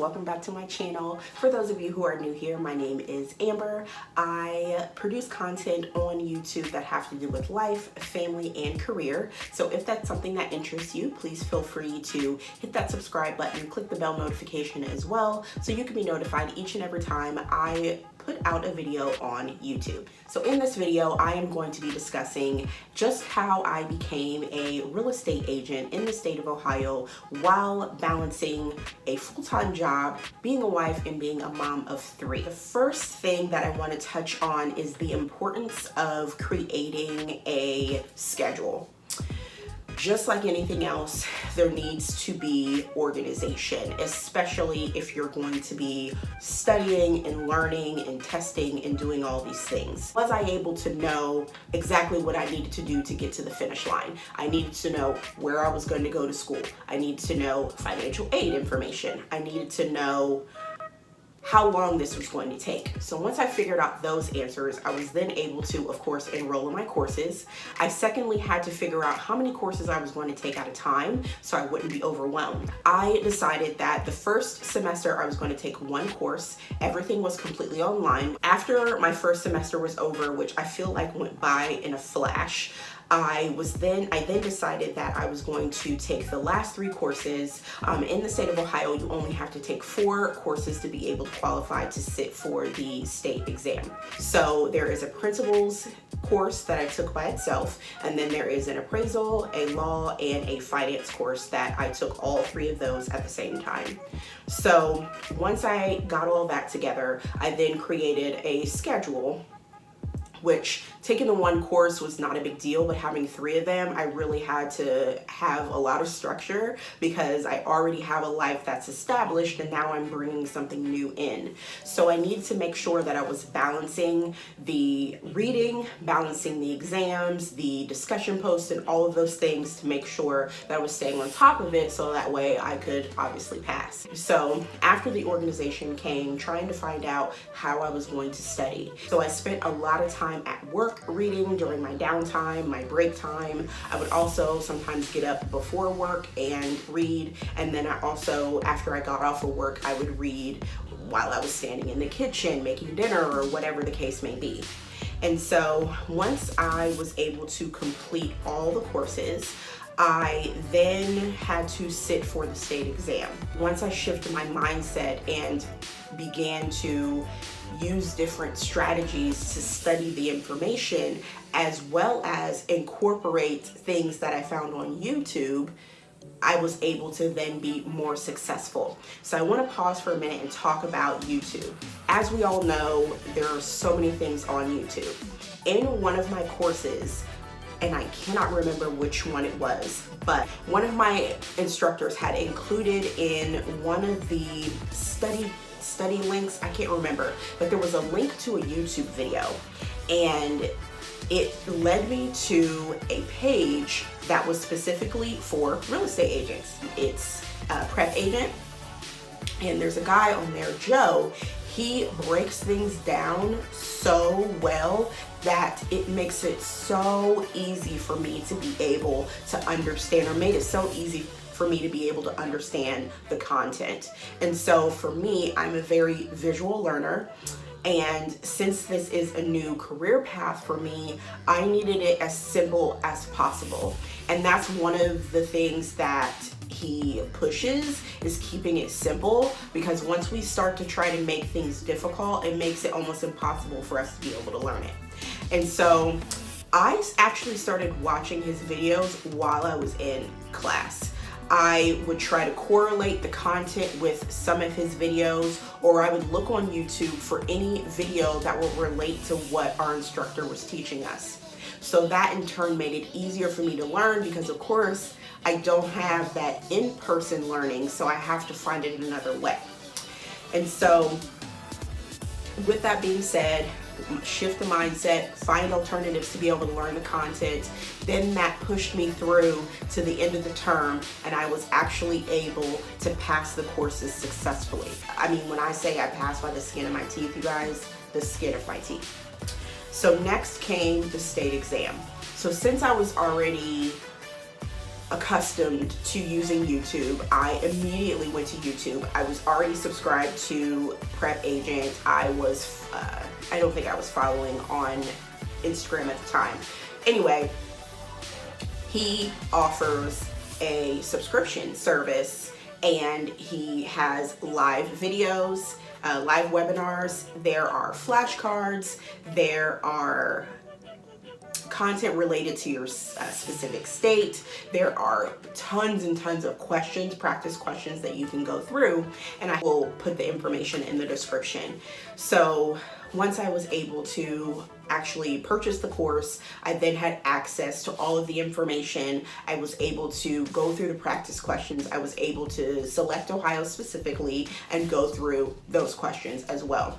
welcome back to my channel. For those of you who are new here, my name is Amber. I produce content on YouTube that have to do with life, family, and career. So if that's something that interests you, please feel free to hit that subscribe button, click the bell notification as well, so you can be notified each and every time I put out a video on YouTube. So in this video, I am going to be discussing just how I became a real estate agent in the state of Ohio while balancing a full-time job, being a wife, and being a mom of 3. The first thing that I want to touch on is the importance of creating a schedule. Just like anything else, there needs to be organization, especially if you're going to be studying and learning and testing and doing all these things. Was I able to know exactly what I needed to do to get to the finish line? I needed to know where I was going to go to school. I needed to know financial aid information. I needed to know how long this was going to take. So once I figured out those answers, I was then able to, of course, enroll in my courses. I secondly had to figure out how many courses I was going to take at a time so I wouldn't be overwhelmed. I decided that the first semester I was going to take 1 course. Everything was completely online. After my first semester was over, which I feel like went by in a flash, I then decided that I was going to take the last 3 courses. In the state of Ohio, you only have to take 4 courses to be able to qualify to sit for the state exam. So there is a principles course that I took by itself, and then there is an appraisal, a law, and a finance course that I took all 3 of those at the same time. So once I got all that together, I then created a schedule, which taking the 1 course was not a big deal, but having 3 of them, I really had to have a lot of structure because I already have a life that's established and now I'm bringing something new in. So I needed to make sure that I was balancing the reading, balancing the exams, the discussion posts, and all of those things to make sure that I was staying on top of it so that way I could obviously pass. So after the organization came trying to find out how I was going to study. So I spent a lot of time at work reading during my downtime, my break time. I would also sometimes get up before work and read, and then I also, after I got off of work, I would read while I was standing in the kitchen making dinner or whatever the case may be. And so once I was able to complete all the courses, I then had to sit for the state exam. Once I shifted my mindset and began to use different strategies to study the information as well as incorporate things that I found on YouTube, I was able to then be more successful. So I want to pause for a minute and talk about YouTube. As we all know, there are so many things on YouTube. In one of my courses, and I cannot remember which one it was, but one of my instructors had included in one of the study links, I can't remember, but there was a link to a YouTube video, and it led me to a page that was specifically for real estate agents. It's a prep agent, and there's a guy on there, Joe. He breaks things down so well that it makes it so easy for me to be able to understand, or made it so easy for me to be able to understand the content. And so for me, I'm a very visual learner. And since this is a new career path for me, I needed it as simple as possible. And that's one of the things that he pushes, is keeping it simple, because once we start to try to make things difficult, it makes it almost impossible for us to be able to learn it. And so I actually started watching his videos while I was in class. I would try to correlate the content with some of his videos, or I would look on YouTube for any video that would relate to what our instructor was teaching us. So that in turn made it easier for me to learn, because of course I don't have that in-person learning, so I have to find it in another way. And so with that being said, shift the mindset, find alternatives to be able to learn the content. Then that pushed me through to the end of the term, and I was actually able to pass the courses successfully. I mean, when I say I passed by the skin of my teeth, you guys, the skin of my teeth. So next came the state exam. So since I was already accustomed to using YouTube, I immediately went to YouTube. I was already subscribed to Prep Agent. I don't think I was following on Instagram at the time. Anyway, he offers a subscription service and he has live videos, live webinars. There are flashcards, there are content related to your specific state. There are tons and tons of questions, practice questions that you can go through, and I will put the information in the description. So once I was able to actually purchase the course, I then had access to all of the information. I was able to go through the practice questions. I was able to select Ohio specifically and go through those questions as well.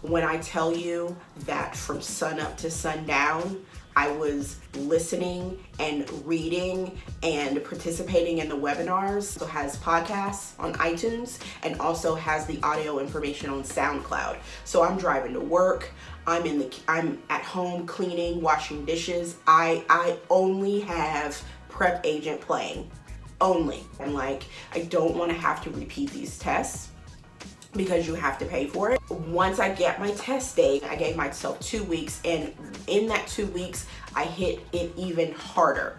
When I tell you that from sun up to sundown, I was listening and reading and participating in the webinars. So has podcasts on iTunes and also has the audio information on SoundCloud. So I'm driving to work, I'm at home cleaning, washing dishes. I only have Prep Agent playing, only. And like, I don't want to have to repeat these tests because you have to pay for it. Once I get my test date, I gave myself 2 weeks, and in that 2 weeks, I hit it even harder.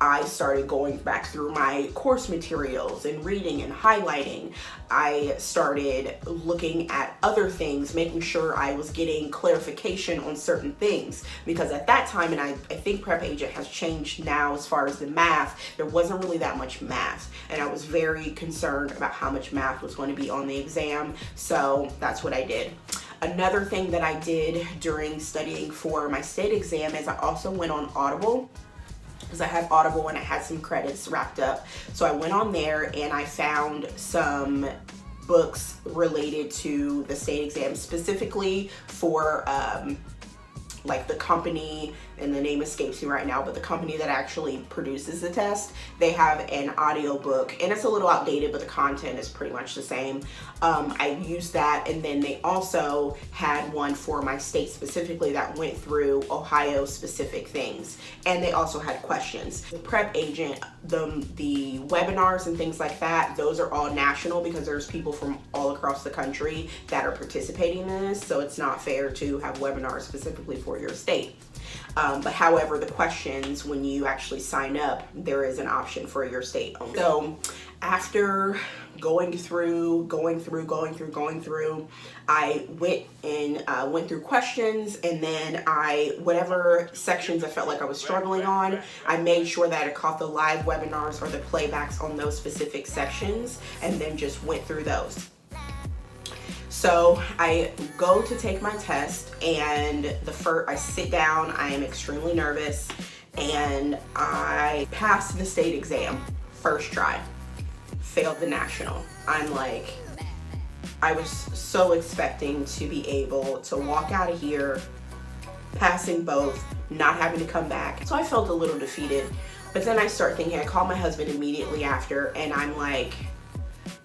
I started going back through my course materials and reading and highlighting. I started looking at other things, making sure I was getting clarification on certain things, because at that time, and I think Prep Agent has changed now as far as the math, there wasn't really that much math, and I was very concerned about how much math was going to be on the exam, so that's what I did. Another thing that I did during studying for my state exam is I also went on Audible, because I had Audible and I had some credits racked up. So I went on there and I found some books related to the state exam, specifically for like the company, and the name escapes me right now, but the company that actually produces the test, they have an audio book, and it's a little outdated, but the content is pretty much the same. I used that, and then they also had one for my state specifically that went through Ohio specific things, and they also had questions. The Prep Agent, the webinars and things like that, those are all national because there's people from all across the country that are participating in this, so it's not fair to have webinars specifically for your state. But however, the questions, when you actually sign up, there is an option for your state only. So after going through, I went through questions, and then whatever sections I felt like I was struggling on, I made sure that I caught the live webinars or the playbacks on those specific sections, and then just went through those. So I go to take my test, and I sit down, I am extremely nervous, and I passed the state exam first try, failed the national. I was so expecting to be able to walk out of here passing both, not having to come back. So I felt a little defeated, but then I start thinking, I call my husband immediately after, and I'm like,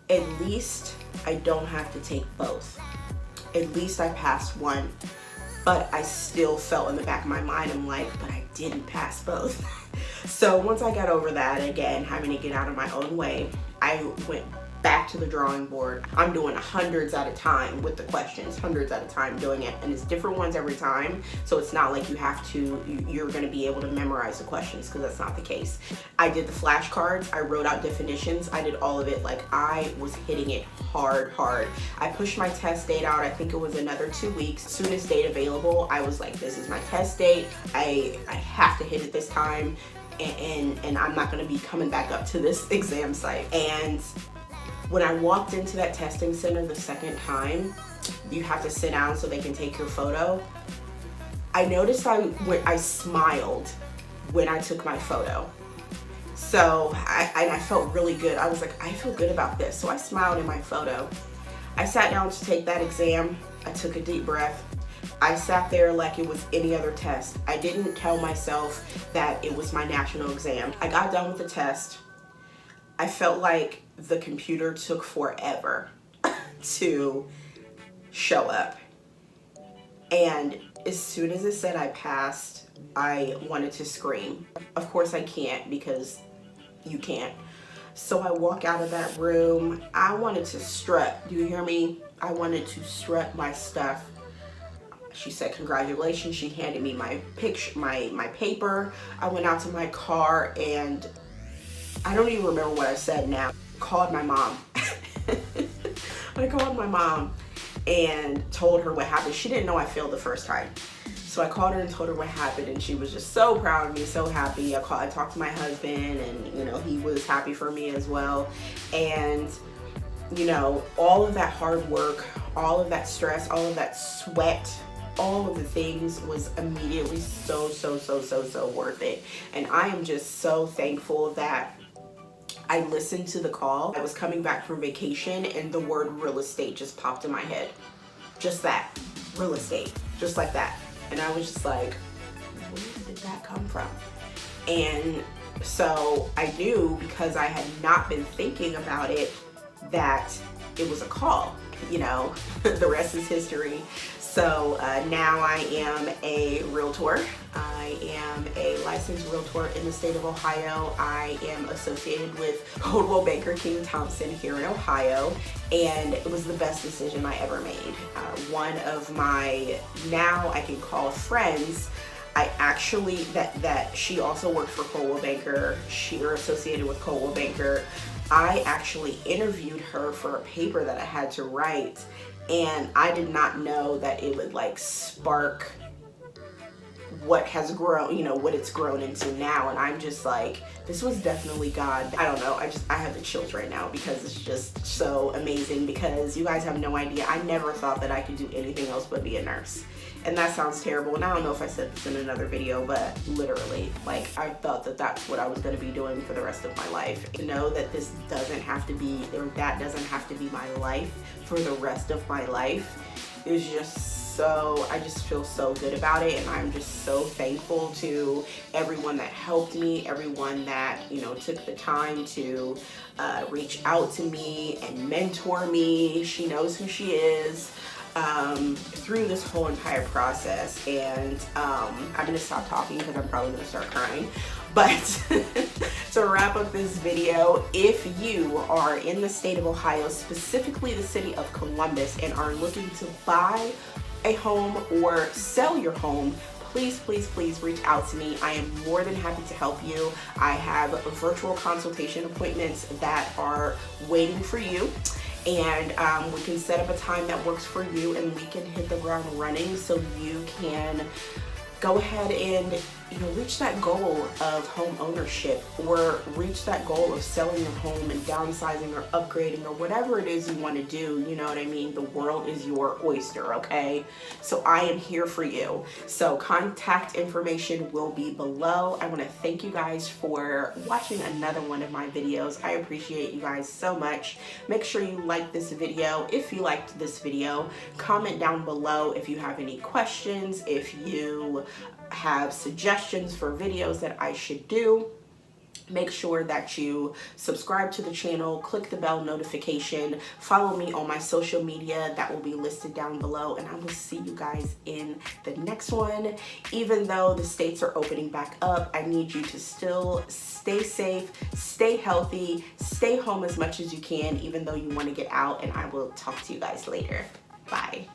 at least I don't have to take both. At least I passed one. But I still felt in the back of my mind, I'm like, but I didn't pass both. So once I got over that, again, having to get out of my own way, I went back to the drawing board. I'm doing hundreds at a time with the questions, hundreds at a time doing it, and it's different ones every time, so it's not like you're going to be able to memorize the questions, because that's not the case. I did the flashcards, I wrote out definitions, I did all of it. Like, I was hitting it hard. I pushed my test date out, I think it was another 2 weeks. Soonest date available, I was like, this is my test date, I have to hit it this time, and I'm not going to be coming back up to this exam site. And when I walked into that testing center the second time, you have to sit down so they can take your photo. I noticed I smiled when I took my photo. So I felt really good. I was like, I feel good about this. So I smiled in my photo. I sat down to take that exam. I took a deep breath. I sat there like it was any other test. I didn't tell myself that it was my national exam. I got done with the test. I felt like the computer took forever to show up. And as soon as it said I passed, I wanted to scream. Of course I can't, because you can't. So I walk out of that room. I wanted to strut. Do you hear me? I wanted to strut my stuff. She said, congratulations. She handed me my picture, my paper. I went out to my car and I don't even remember what I said now. Called my mom. I called my mom and told her what happened. She didn't know I failed the first time. So I called her and told her what happened, and she was just so proud of me, so happy. I talked to my husband, and you know, he was happy for me as well. And you know, all of that hard work, all of that stress, all of that sweat, all of the things was immediately so worth it. And I am just so thankful that I listened to the call. I was coming back from vacation and the word real estate just popped in my head. Just that, real estate, just like that. And I was just like, where did that come from? And so I knew, because I had not been thinking about it, that it was a call. You know, the rest is history. So now I am a realtor. I am a licensed realtor in the state of Ohio. I am associated with Coldwell Banker King Thompson here in Ohio, and it was the best decision I ever made. One of my, now I can call friends, I actually, that she also worked for Coldwell Banker. She are associated with Coldwell Banker. I actually interviewed her for a paper that I had to write, and I did not know that it would like spark what has grown, you know, what it's grown into now. And I'm just like, this was definitely God. I don't know, I have the chills right now because it's just so amazing, because you guys have no idea. I never thought that I could do anything else but be a nurse. And that sounds terrible, and I don't know if I said this in another video, but literally, like, I thought that that's what I was going to be doing for the rest of my life. To know that this doesn't have to be, or that doesn't have to be my life for the rest of my life is just so, I just feel so good about it. And I'm just so thankful to everyone that helped me, everyone that, you know, took the time to reach out to me and mentor me. She knows who she is. Through this whole entire process. And I'm gonna stop talking because I'm probably gonna start crying. But to wrap up this video, if you are in the state of Ohio, specifically the city of Columbus, and are looking to buy a home or sell your home, please reach out to me. I am more than happy to help you. I have virtual consultation appointments that are waiting for you. And we can set up a time that works for you, and we can hit the ground running so you can go ahead and, you know, reach that goal of home ownership, or reach that goal of selling your home and downsizing or upgrading or whatever it is you want to do. You know what I mean? The world is your oyster, okay? So I am here for you. So contact information will be below. I want to thank you guys for watching another one of my videos. I appreciate you guys so much. Make sure you like this video if you liked this video. Comment down below if you have any questions, if you have suggestions for videos that I should do. Make sure that you subscribe to the channel, click the bell notification, follow me on my social media that will be listed down below, and I will see you guys in the next one. Even though the states are opening back up, I need you to still stay safe, stay healthy, stay home as much as you can, even though you want to get out, and I will talk to you guys later. Bye.